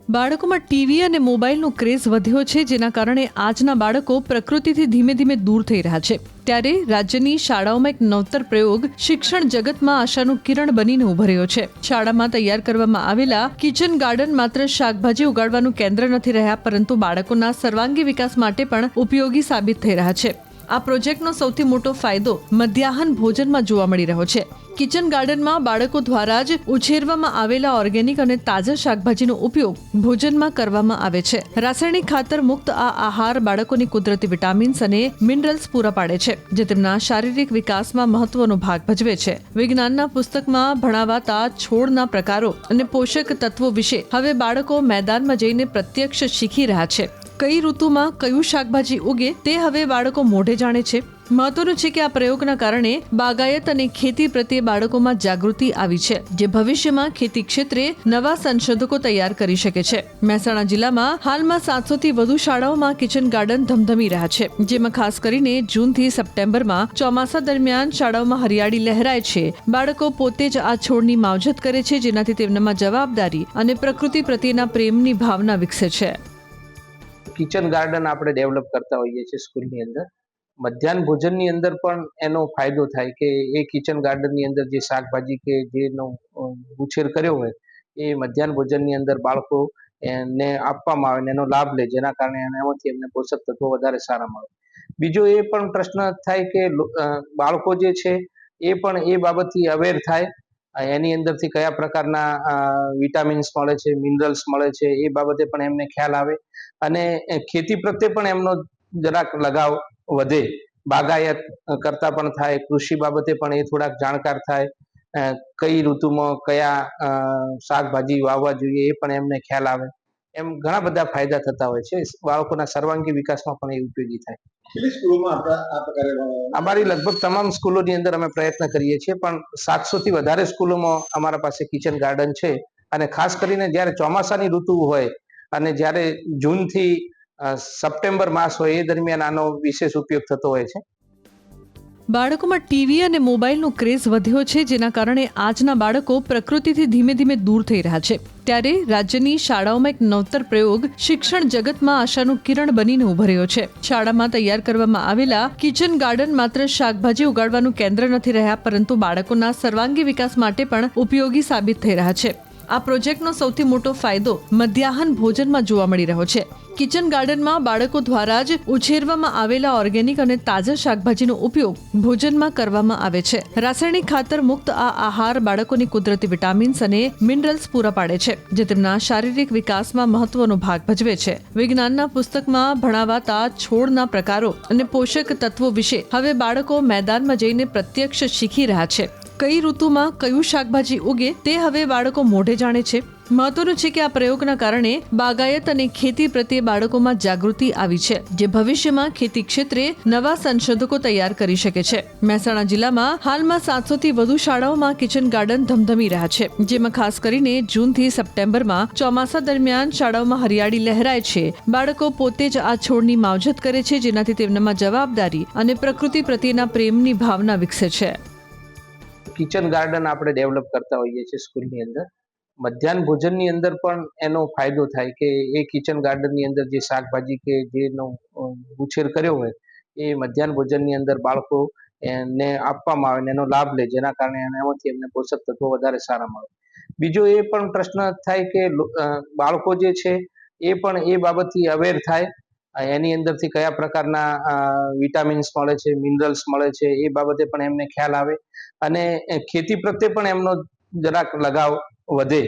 બાળકોમાં ટીવી અને મોબાઈલનો ક્રેઝ વધ્યો છે, જેના કારણે આજના બાળકો પ્રકૃતિથી ધીમે ધીમે દૂર થઈ રહ્યા છે. ત્યારે રાજ્યની શાળાઓમાં એક નવતર પ્રયોગ શિક્ષણ જગતમાં આશાનું કિરણ બનીને ઉભર્યો છે. શાળામાં તૈયાર કરવામાં આવેલા કિચન ગાર્ડન માત્ર શાકભાજી ઉગાડવાનું કેન્દ્ર નથી રહ્યા, પરંતુ બાળકોના સર્વાંગી વિકાસ માટે પણ ઉપયોગી સાબિત થઈ રહ્યા છે. આ પ્રોજેક્ટનો સૌથી મોટો ફાયદો મધ્યાહન ભોજનમાં જોવા મળી રહ્યો છે. કિચન ગાર્ડનમાં બાળકો દ્વારા જ ઉછેરવામાં આવેલા ઓર્ગેનિક અને તાજા શાકભાજીનો ઉપયોગ ભોજનમાં કરવામાં આવે છે. રાસાયણિક ખાતર મુક્ત આ આહાર બાળકોની કુદરતી વિટામિન્સ અને મિનરલ્સ પૂરા પાડે છે, જે તેમના શારીરિક વિકાસમાં મહત્વનો ભાગ ભજવે છે. વિજ્ઞાનના પુસ્તકમાં ભણાવાતા છોડના પ્રકારો અને પોષક તત્વો વિશે હવે બાળકો મેદાનમાં જઈને પ્રત્યક્ષ શીખી રહ્યા છે. કઈ ઋતુમાં કયું શાકભાજી ઉગે તે હવે બાળકો મોઢે જાણે છે. મહત્વનું છે કે આ પ્રયોગના કારણે બાગાયત અને ખેતી પ્રત્યે બાળકોમાં જાગૃતિ આવી છે, જે ભવિષ્યમાં ખેતી ક્ષેત્રે નવા સંશોધકો તૈયાર કરી શકે છે. મહેસાણા જિલ્લામાં હાલમાં 700 થી વધુ શાળાઓમાં કિચન ગાર્ડન ધમધમી રહ્યા છે, જેમાં ખાસ કરીને જૂનથી સપ્ટેમ્બરમાં ચોમાસા દરમિયાન શાળાઓમાં હરિયાળી લહેરાય છે. બાળકો પોતે જ આ છોડની માવજત કરે છે, જેનાથી તેમનામાં જવાબદારી અને પ્રકૃતિ પ્રત્યેના પ્રેમની ભાવના વિકસે છે. કિચન ગાર્ડન આપણે ડેવલપ કરતા હોઈએ છીએ સ્કૂલની અંદર. મધ્યાહન ભોજનની અંદર પણ એનો ફાયદો થાય કે એ કિચન ગાર્ડનની અંદર જે શાકભાજી કે જેનો ઉછેર કર્યો હોય એ મધ્યાહન ભોજનની અંદર બાળકો એને આપવામાં આવે ને એનો લાભ લે, જેના કારણે એમાંથી એમને પોષક તત્વો વધારે સારા મળે. બીજો એ પણ પ્રશ્ન થાય કે બાળકો જે છે એ પણ એ બાબતથી અવેર થાય, એની અંદરથી કયા પ્રકારના વિટામિન્સ મળે છે, મિનરલ્સ મળે છે, એ બાબતે પણ એમને ખ્યાલ આવે અને ખેતી પ્રત્યે પણ એમનો જરાક લગાવ વધે. બાગાયત કરતા પણ થાય, કૃષિ બાબતે પણ એ થોડાક જાણકાર થાય, કઈ ઋતુમાં કયા શાકભાજી વાવવા જોઈએ એ પણ એમને ખ્યાલ આવે. એમ ઘણા બધા ફાયદા થતા હોય છે. બાળકોના સર્વાંગી વિકાસમાં પણ એ ઉપયોગી થાય. અમારી લગભગ તમામ સ્કૂલોની અંદર અમે પ્રયત્ન કરીએ છીએ, પણ 700 થી વધારે સ્કૂલોમાં અમારા પાસે કિચન ગાર્ડન છે. અને ખાસ કરીને જ્યારે ચોમાસાની ઋતુ હોય અને જ્યારે જૂનથી સપ્ટેમ્બર માસ હોય એ દરમિયાન આનો વિશેષ ઉપયોગ થતો હોય છે. બાળકોમાં ટીવી અને મોબાઈલનો ક્રેઝ વધ્યો છે, જેના કારણે આજના બાળકો પ્રકૃતિથી ધીમે ધીમે દૂર થઈ રહ્યા છે. ત્યારે રાજ્યની શાળાઓમાં એક નવતર પ્રયોગ શિક્ષણ જગતમાં આશાનું કિરણ બનીને ઉભર્યો છે. શાળામાં તૈયાર કરવામાં આવેલા કિચન ગાર્ડન માત્ર શાકભાજી ઉગાડવાનું કેન્દ્ર નથી રહ્યા, પરંતુ બાળકોના સર્વાંગી વિકાસ માટે પણ ઉપયોગી સાબિત થઈ રહ્યા છે. આ પ્રોજેક્ટનો સૌથી મોટો ફાયદો મધ્યાહન ભોજનમાં જોવા મળી રહ્યો છે. કિચન ગાર્ડનમાં બાળકો દ્વારા જ ઉછેરવામાં આવેલા ઓર્ગેનિક અને તાજા શાકભાજીનો ઉપયોગ ભોજનમાં કરવામાં આવે છે. રાસાયણિક ખાતર મુક્ત આ આહાર બાળકોની કુદરતી વિટામિન્સ અને મિનરલ્સ પૂરા પાડે છે, જે તેમના શારીરિક વિકાસમાં મહત્વનો ભાગ ભજવે છે. વિજ્ઞાનના પુસ્તકમાં ભણાવાતા છોડના પ્રકારો અને પોષક તત્વો વિશે હવે બાળકો મેદાનમાં જઈને પ્રત્યક્ષ શીખી રહ્યા છે. કઈ ઋતુમાં કયું શાકભાજી ઉગે તે હવે બાળકો મોઢે જાણે છે. મહત્વનું છે કે આ પ્રયોગના કારણે બાગાયત અને ખેતી પ્રત્યે બાળકોમાં જાગૃતિ આવી છે, જે ભવિષ્યમાં ખેતી ક્ષેત્રે નવા સંશોધકો તૈયાર કરી શકે છે. મહેસાણા જિલ્લામાં હાલમાં 700 થી વધુ શાળાઓમાં કિચન ગાર્ડન ધમધમી રહ્યા છે, જેમાં ખાસ કરીને જૂનથી સપ્ટેમ્બરમાં ચોમાસા દરમિયાન શાળાઓમાં હરિયાળી લહેરાય છે. બાળકો પોતે જ આ છોડની માવજત કરે છે, જેનાથી તેમનામાં જવાબદારી અને પ્રકૃતિ પ્રત્યેના પ્રેમની ભાવના વિકસે છે. કિચન ગાર્ડન આપણે ડેવલપ કરતા હોઈએ છીએ સ્કૂલની અંદર. મધ્યાહન ભોજનની અંદર પણ એનો ફાયદો થાય કે એ કિચન ગાર્ડનની અંદર જે શાકભાજી કે જેનો ઉછેર કર્યો હોય એ મધ્યાહન ભોજનની અંદર બાળકો એને આપવામાં આવે ને એનો લાભ લે, જેના કારણે એમાંથી એમને પોષક તત્વો વધારે સારા મળે. બીજો એ પણ પ્રશ્ન થાય કે બાળકો જે છે એ પણ એ બાબતથી અવેર થાય, એની અંદરથી કયા પ્રકારના વિટામિન્સ મળે છે, મિનરલ્સ મળે છે, એ બાબતે પણ એમને ખ્યાલ આવે અને ખેતી પ્રત્યે પણ એમનો જરાક લગાવ વધે.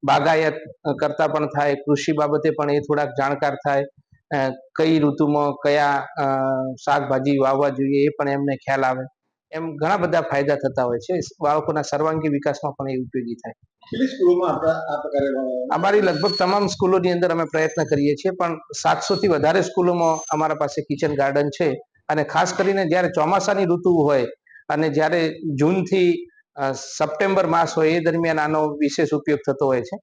બાગાયત કરતા પણ થાય, કૃષિ બાબતે પણ એ થોડાક જાણકાર થાય, કઈ ઋતુમાં કયા શાકભાજી વાવવા જોઈએ એ પણ એમને ખ્યાલ આવે. એમ ઘણા બધા ફાયદા થતા હોય છે. બાળકોના સર્વાંગી વિકાસમાં પણ એ ઉપયોગી થાય. અમારી લગભગ તમામ સ્કૂલોની અંદર અમે પ્રયત્ન કરીએ છીએ, પણ 700 થી વધારે સ્કૂલોમાં અમારા પાસે કિચન ગાર્ડન છે. અને ખાસ કરીને જ્યારે ચોમાસાની ઋતુ હોય અને જ્યારે જૂનથી સપ્ટેમ્બર માસ હોય એ દરમિયાન આનો વિશેષ ઉપયોગ થતો હોય છે.